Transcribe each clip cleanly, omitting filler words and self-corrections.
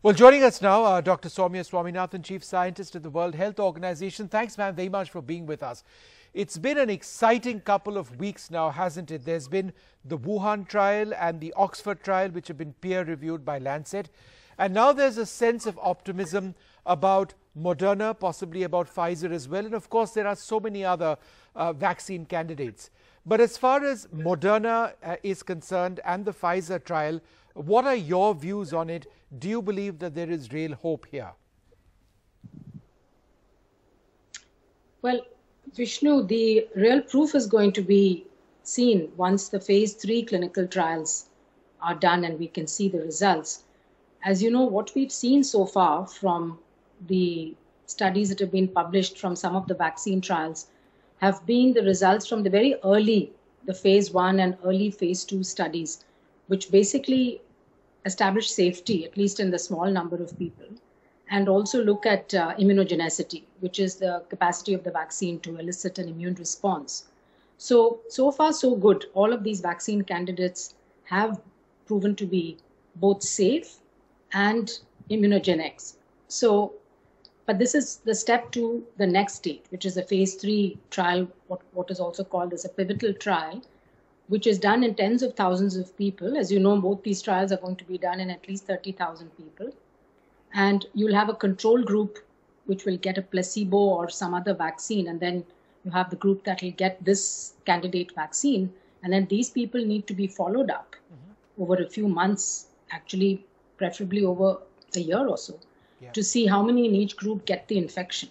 Well, joining us now, Dr. Soumya Swaminathan, Chief Scientist at the World Health Organization. Thanks, ma'am, very much for being with us. It's been an exciting couple of weeks now, hasn't it? There's been the Wuhan trial and the Oxford trial, which have been peer-reviewed by Lancet. And now there's a sense of optimism about Moderna, possibly about Pfizer as well. And of course, there are so many other vaccine candidates. But as far as Moderna is concerned and the Pfizer trial, what are your views on it? Do you believe that there is real hope here? Well, Vishnu, the real proof is going to be seen once the phase 3 clinical trials are done and we can see the results. As you know, what we've seen so far from the studies that have been published from some of the vaccine trials have been the results from the very early, the phase 1 and early phase 2 studies, which basically establish safety, at least in the small number of people, and also look at immunogenicity, which is the capacity of the vaccine to elicit an immune response. So far, so good. All of these vaccine candidates have proven to be both safe and immunogenic. But this is the step to the next stage, which is a phase 3 trial, what is also called as a pivotal trial, which is done in tens of thousands of people. As you know, both these trials are going to be done in at least 30,000 people. And you'll have a control group which will get a placebo or some other vaccine. And then you have the group that will get this candidate vaccine. And then these people need to be followed up over a few months, actually, preferably over a year or so, to see how many in each group get the infection.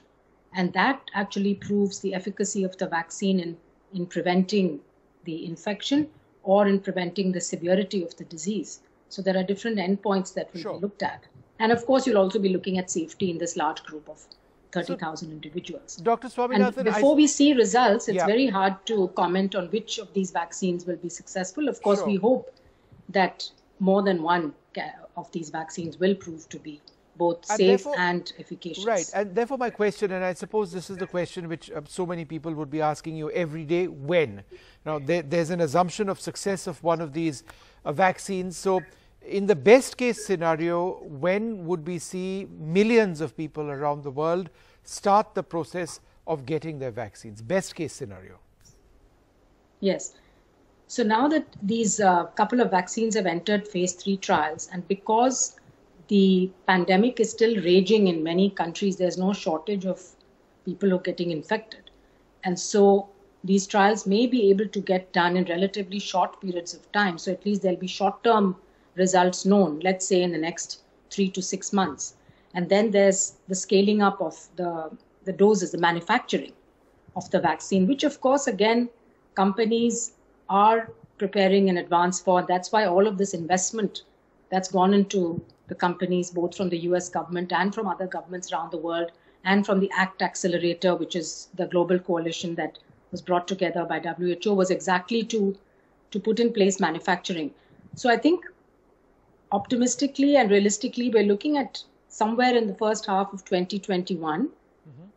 And that actually proves the efficacy of the vaccine in preventing the infection or in preventing the severity of the disease. So there are different endpoints that will be looked at. And of course, you'll also be looking at safety in this large group of 30,000 individuals. Dr. Swaminathan, and before we see results, it's very hard to comment on which of these vaccines will be successful. Of course, we hope that more than one of these vaccines will prove to be both safe and efficacious. Right. And therefore my question, and I suppose this is the question which so many people would be asking you every day, when? Now, there's an assumption of success of one of these vaccines. So in the best case scenario, when would we see millions of people around the world start the process of getting their vaccines? Best case scenario. Yes. So now that these couple of vaccines have entered phase 3 trials, and because the pandemic is still raging in many countries, there's no shortage of people who are getting infected. And so these trials may be able to get done in relatively short periods of time. So at least there'll be short-term results known, let's say in the next 3 to 6 months. And then there's the scaling up of the doses, the manufacturing of the vaccine, which of course, again, companies are preparing in advance for. That's why all of this investment that's gone into the companies, both from the US government and from other governments around the world, and from the ACT Accelerator, which is the global coalition that was brought together by WHO, was exactly to put in place manufacturing. So I think optimistically and realistically, we're looking at somewhere in the first half of 2021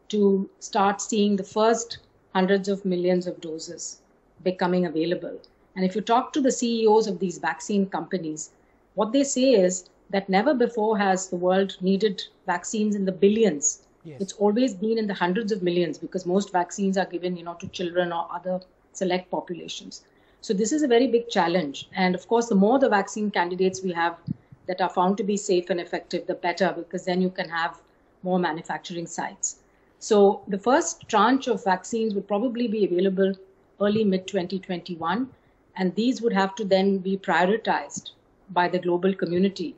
to start seeing the first hundreds of millions of doses becoming available. And if you talk to the CEOs of these vaccine companies, what they say is that never before has the world needed vaccines in the billions. It's always been in the hundreds of millions, because most vaccines are given, to children or other select populations. So this is a very big challenge. And of course, the more the vaccine candidates we have that are found to be safe and effective, the better, because then you can have more manufacturing sites. So the first tranche of vaccines would probably be available early mid-2021. And these would have to then be prioritized by the global community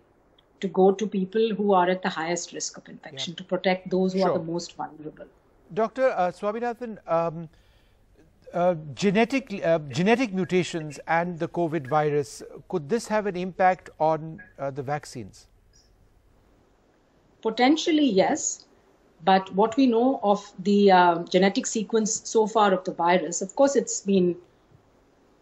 to go to people who are at the highest risk of infection, to protect those who are the most vulnerable. Dr. Swaminathan, genetic mutations and the COVID virus, could this have an impact on the vaccines? Potentially, yes. But what we know of the genetic sequence so far of the virus, of course, it's been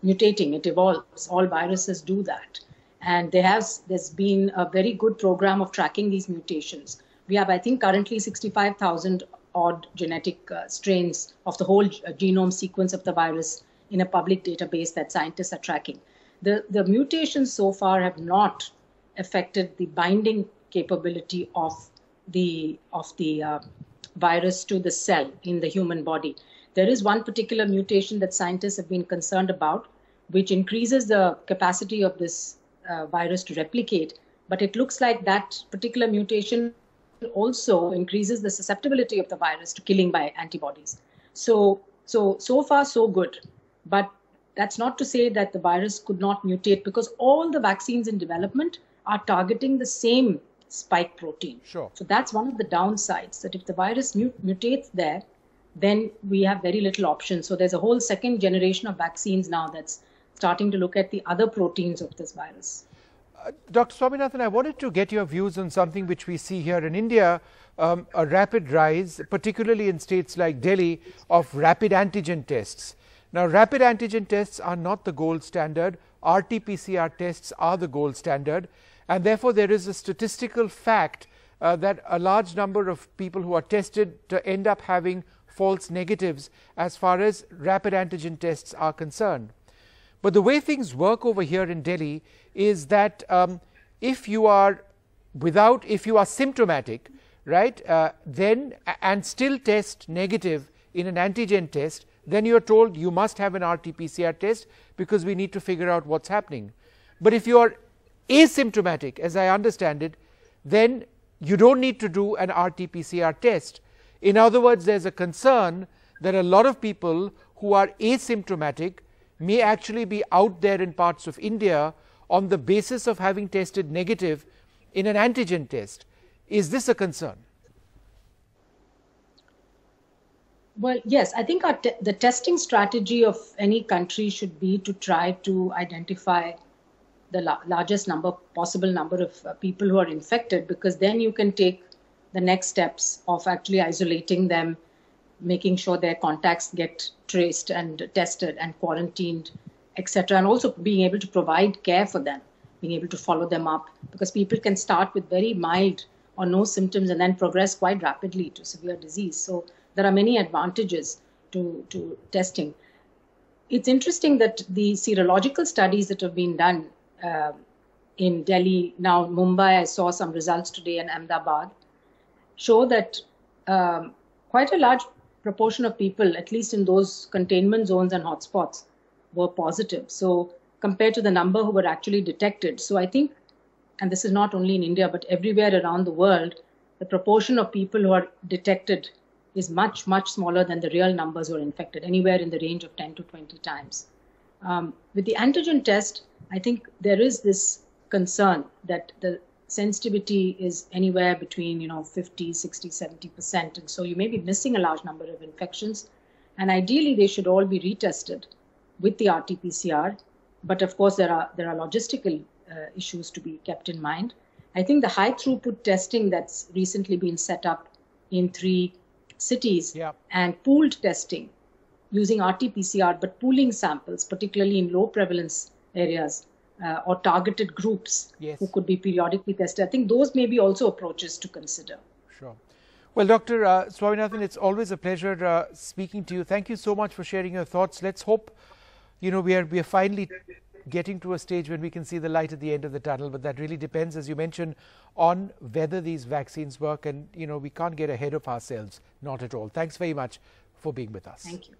mutating, it evolves. All viruses do that. And there's been a very good program of tracking these mutations. We have, I think, currently 65,000 odd genetic strains of the whole genome sequence of the virus in a public database that scientists are tracking. The mutations so far have not affected the binding capability of the virus to the cell in the human body. There is one particular mutation that scientists have been concerned about, which increases the capacity of this virus to replicate. But it looks like that particular mutation also increases the susceptibility of the virus to killing by antibodies. So far, so good. But that's not to say that the virus could not mutate, because all the vaccines in development are targeting the same spike protein. Sure. So that's one of the downsides, that if the virus mutates there, then we have very little options. So there's a whole second generation of vaccines now that's starting to look at the other proteins of this virus. Dr. Swaminathan, I wanted to get your views on something which we see here in India, a rapid rise, particularly in states like Delhi, of rapid antigen tests. Now, rapid antigen tests are not the gold standard. RT-PCR tests are the gold standard. And therefore, there is a statistical fact that a large number of people who are tested to end up having false negatives as far as rapid antigen tests are concerned. But the way things work over here in Delhi is that if you are symptomatic, right, then and still test negative in an antigen test, then you are told you must have an RT-PCR test because we need to figure out what's happening. But if you are asymptomatic, as I understand it, then you don't need to do an RT-PCR test. In other words, there's a concern that a lot of people who are asymptomatic may actually be out there in parts of India on the basis of having tested negative in an antigen test. Is this a concern? Well, yes, I think the testing strategy of any country should be to try to identify the largest possible number of people who are infected, because then you can take the next steps of actually isolating them, making sure their contacts get traced and tested and quarantined, etc., and also being able to provide care for them, being able to follow them up, because people can start with very mild or no symptoms and then progress quite rapidly to severe disease. So there are many advantages to testing. It's interesting that the serological studies that have been done in Delhi, now Mumbai, I saw some results today, and Ahmedabad, show that quite a large proportion of people, at least in those containment zones and hotspots, were positive. So compared to the number who were actually detected. So I think, and this is not only in India, but everywhere around the world, the proportion of people who are detected is much, much smaller than the real numbers who are infected, anywhere in the range of 10 to 20 times. With the antigen test, I think there is this concern that the sensitivity is anywhere between 50, 60, 70%. And so you may be missing a large number of infections. And ideally, they should all be retested with the RT-PCR. But of course, there are logistical issues to be kept in mind. I think the high throughput testing that's recently been set up in 3 cities, and pooled testing using RT-PCR, but pooling samples, particularly in low prevalence areas, or targeted groups who could be periodically tested. I think those may be also approaches to consider. Sure. Well, Dr. Swaminathan, it's always a pleasure speaking to you. Thank you so much for sharing your thoughts. Let's hope, we are finally getting to a stage when we can see the light at the end of the tunnel, but that really depends, as you mentioned, on whether these vaccines work, and we can't get ahead of ourselves, not at all. Thanks very much for being with us. Thank you.